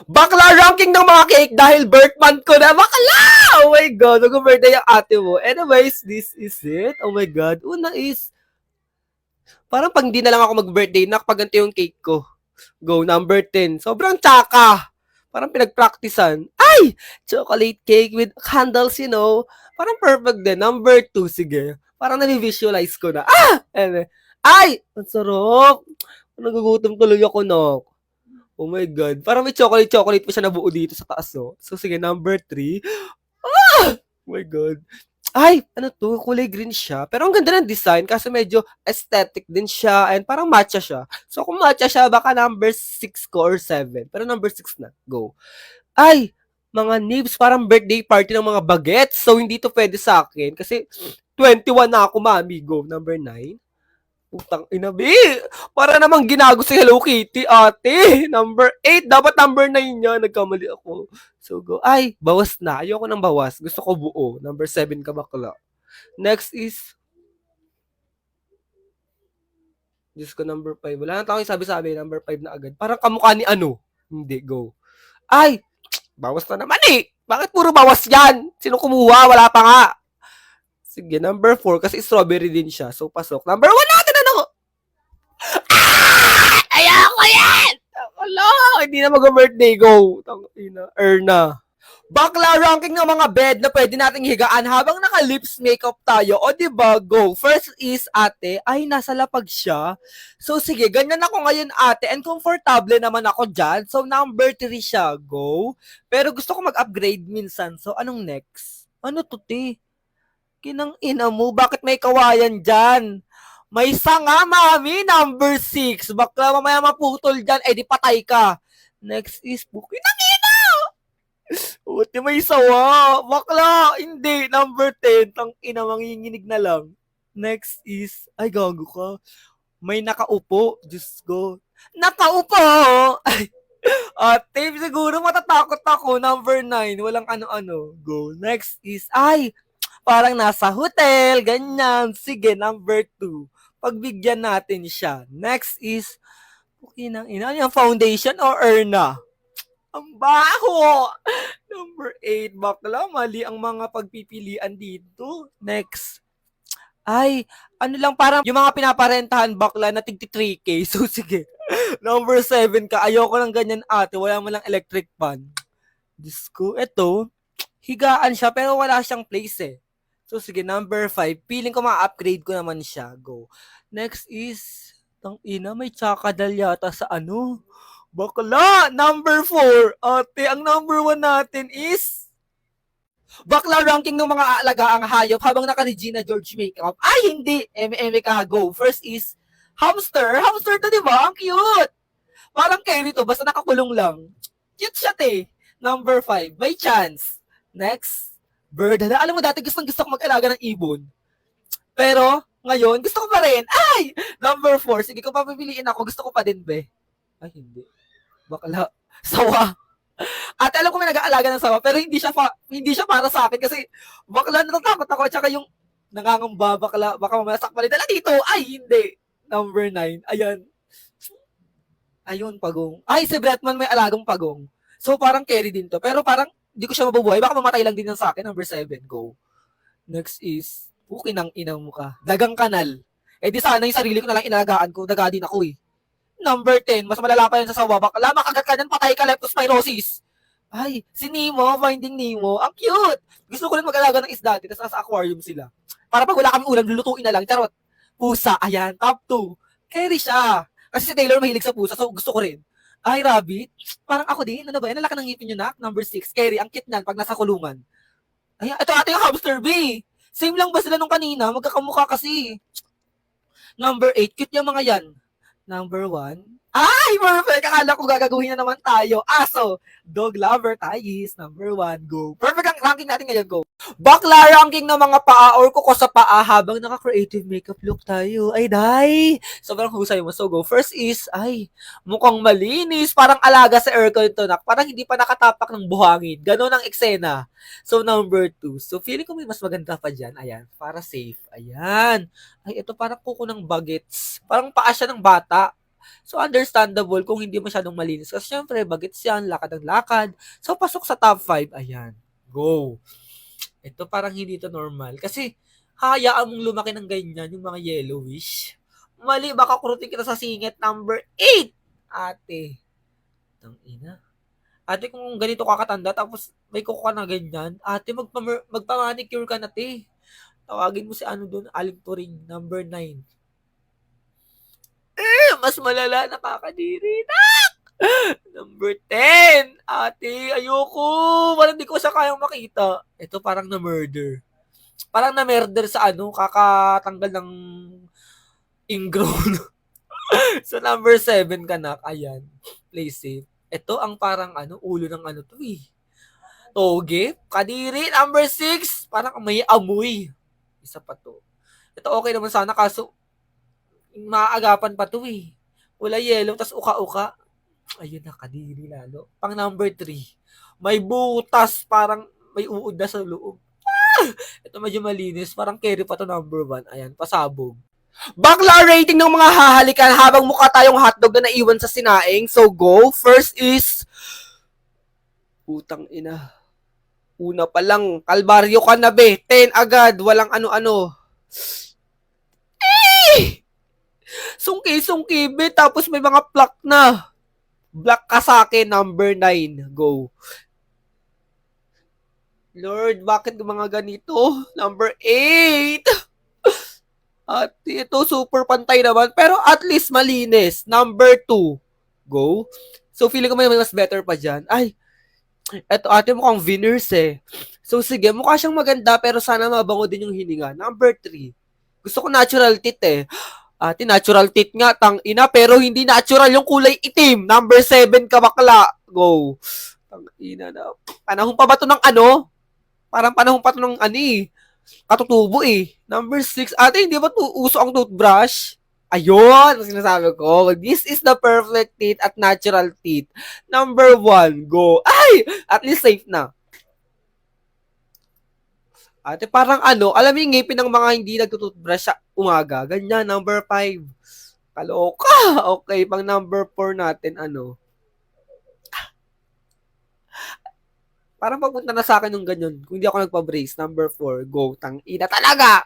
Bakla ranking ng mga cake dahil birth month ko na. Bakla! Oh my God, mag-birthday ang ate mo. Anyways, this is it. Oh my God. Una is, parang pang di na lang ako mag-birthday, nakapaganti yung cake ko. Go, number 10. Sobrang tsaka. Parang pinag-practicean. Ay! Chocolate cake with candles, you know. Parang perfect din. Number 2, sige. Parang nami-visualize ko na. Ah! Ay! Ang sarap. Nagugutom tuloy ako, no. Oh my God. Parang may chocolate-chocolate pa siya nabuo dito sa taas, no. So, sige, number 3. Ah! Oh my God. Ay, ano to, kulay green siya. Pero ang ganda ng design kasi medyo aesthetic din siya and parang matcha siya. So kung matcha siya, baka number 6 ko or 7. Pero number 6 na. Go. Ay, mga nibs, parang birthday party ng mga bagets. So hindi to pwede sa akin kasi 21 na ako, mami. Go. Number 9. Putang inabi. Para namang ginago si Hello Kitty, ate. Number 8. Dapat number 9 niya. Nagkamali ako. So go. Ay, bawas na. Ayoko ng bawas. Gusto ko buo. Number 7 ka bakla. Next is, Diyos ko, number 5. Wala na tayong sabi-sabi. Number 5 na agad. Parang kamukha ni ano. Hindi, go. Ay, bawas na naman eh. Bakit puro bawas yan? Sino kumuha? Wala pa nga. Sige, number 4. Kasi strawberry din siya. So, pasok. Number 1 natin ano? Ah! Ayoko yan! Wala, hindi na mag-birthday. Go. Tangina. Erna. Bakla ranking ng mga bed na pwede nating higaan habang naka-lips makeup tayo. O diba, go. First is, ate, ay, nasa lapag siya. So, sige, ganyan ako ngayon, ate. And comfortable naman ako dyan. So, number 3 siya. Go. Pero gusto ko mag-upgrade minsan. So, anong next? Ano to, te? Kinang ina mo, bakit may kawayan dyan? May sanga, mami. Number 6. Bakla, mamaya maputol dyan. Eh, di patay ka. Next is, bukin ng ina! Buti may sawa. Bakla, hindi. Number 10. Tang ina, manginginig na lang. Next is, ay gago ka. May nakaupo. Diyos ko. Nakaupo! Ay, ate, siguro matatakot ako. Number 9. Walang ano-ano. Go. Next is, ay, parang nasa hotel. Ganyan. Sige, number 2. Pagbigyan natin siya. Next is, inang ina, ano yung foundation o Erna? Ang baho! Number 8, bakla, mali ang mga pagpipilian dito. Next. Ay, ano lang, parang yung mga pinaparentahan bakla na tigti 3K. So, sige. Number 7 ka. Ayoko ng ganyan, ate. Wala mo lang electric fan. Diyos ko. Ito, higaan siya pero wala siyang place eh. So, sige. Number 5. Feeling ko ma-upgrade ko naman siya. Go. Next is, tang ina, may tsakadal yata sa ano. Bakla! Number 4. Ate, ang number 1 natin is bakla ranking ng mga aalaga ang hayop habang naka-Regina George makeup. Ay, hindi. Eme-eme ka. Go. First is hamster. Hamster to, di ba? Ang cute. Parang carry to. Basta nakakulong lang. Cute siya, te. Number 5. May chance. Next. Bird. Alam mo, dati gusto ko mag-alaga ng ibon. Pero, ngayon, gusto ko pa rin. Ay! Number 4. Sige, kung papipiliin ako, gusto ko pa din, be. Ay, hindi. Bakla. Sawa. At alam ko may nag-aalaga ng sawa, pero hindi siya para sa akin kasi bakla natatakot ako at saka yung nangangamba bakla, baka mamaya sakpan nila dito. Ay, hindi. Number 9. Ayan. Ayun, pagong. Ay, si Bretman may alagang pagong. So, parang carry din to. Pero parang hindi ko siya mabubuhay. Baka mamatay lang din yan sa akin. Number 7. Go. Next is, pukin ang inang mo ka. Dagang kanal. Eh di sana yung sarili ko na lang inagaan ko. Daga din ako eh. Number 10, mas malala pa yan sa sawa. Bakla, makagat ka dyan, patay ka, leptospirosis. Ay, si Nemo, Finding Nemo. Ang cute. Gusto ko rin mag-alaga ng isda. Tapos nasa aquarium sila. Para pag wala kami ulam, lulutuin na lang. Charot. Pusa, ayan, top 2. Carry siya. Kasi si Taylor mahilig sa pusa, so gusto ko rin. Ay, rabbit. Parang ako din. Ano ba yan? Nalaki ng ngipin nyo na. Number 6. Carry, ang cute nan pag nasa kulungan. Ayan, ito ate yung hamster bee. Same lang ba sila nung kanina? Magkakamukha kasi. Number 8. Cute yung mga yan. Number 1. Ay, perfect! Akala ko gagaguhin na naman tayo. Aso, dog lover, Thais. Number 1, go. Perfect ang ranking natin ngayon, go. Bakla ranking ng mga paa or kuko sa paa habang naka-creative makeup look tayo. Ay, day! Sobrang husay mo. So, go. First is, ay, mukhang malinis. Parang alaga sa aircon to, nak. Parang hindi pa nakatapak ng buhangin. Ganon ang eksena. So, number 2. So, feeling ko may mas maganda pa dyan. Ayan, para safe. Ayan. Ay, ito parang kuko ng bagets. Parang paa siya ng bata. So, understandable kung hindi masyadong malinis. Kasi syempre, bagets yan, lakad ang lakad. So, pasok sa top 5. Ayan. Go. Ito parang hindi to normal. Kasi, hayaan mong lumaki ng ganyan, yung mga yellowish. Mali, baka kurutin kita sa singit number 8. Ate. Tang ina. Ate, kung ganito ka katanda, tapos may kuko ka na ganyan, ate, magpa-manicure ka na, te. Tawagin mo si ano doon, Aling Turing, number 9. Mas malala, nakakadiri na. Number 10. Ate, ayoko. Parang di ko siya kayang makita. Ito parang na-murder. Parang na-murder sa ano, kakatanggal ng ingrown. So, number 7 ka na. Ayan. Play safe. Ito ang parang ano, ulo ng ano to eh. Toge. Kadiri. Number 6. Parang may amoy. Isa pa to. Ito okay naman sana kaso maaagapan pa to eh. Wala yellow, tas uka-uka. Ayun na, kadiri lalo. Pang number 3. May butas, parang may uod na sa loob. Ito medyo malinis, parang carry pa to number 1. Ayan, pasabog. Bakla rating ng mga hahalikan habang mukha tayong hotdog na naiwan sa sinaing. So go. First is putang ina. Una pa lang, kalbaryo ka na be. 10 agad, walang ano-ano. Sungki-sungki be, tapos may mga plaque na. Black ka sa akin, number 9. Go. Lord, bakit mga ganito? Number 8. At ito, super pantay naman. Pero at least malinis. Number 2. Go. So, feeling ko may mas better pa dyan. Ay, eto ate mukhang Venus eh. So, sige, mukha siyang maganda pero sana mabango din yung hininga. Number 3. Gusto ko natural teeth eh. Ate, natural teeth nga, tang ina, pero hindi natural yung kulay itim. Number 7 ka bakla. Go. Tang ina na. Panahon pa ba to ng ano? Parang panahon pa to ng ano eh. Katutubo eh. Number 6. Ate, hindi ba uso ang toothbrush? Ayun, ang sinasabi ko. This is the perfect teeth at natural teeth. Number 1, go. Ay! At least safe na. Ate, parang ano, alam mo yung ngipin ng mga hindi nagtutoothbrush sa umaga. Ganyan, number 5. Kaloka. Okay, pang number 4 natin, ano. Parang papunta na sa akin yung ganyan. Kung hindi ako nagpa-brace, number 4, go. Tang ina talaga.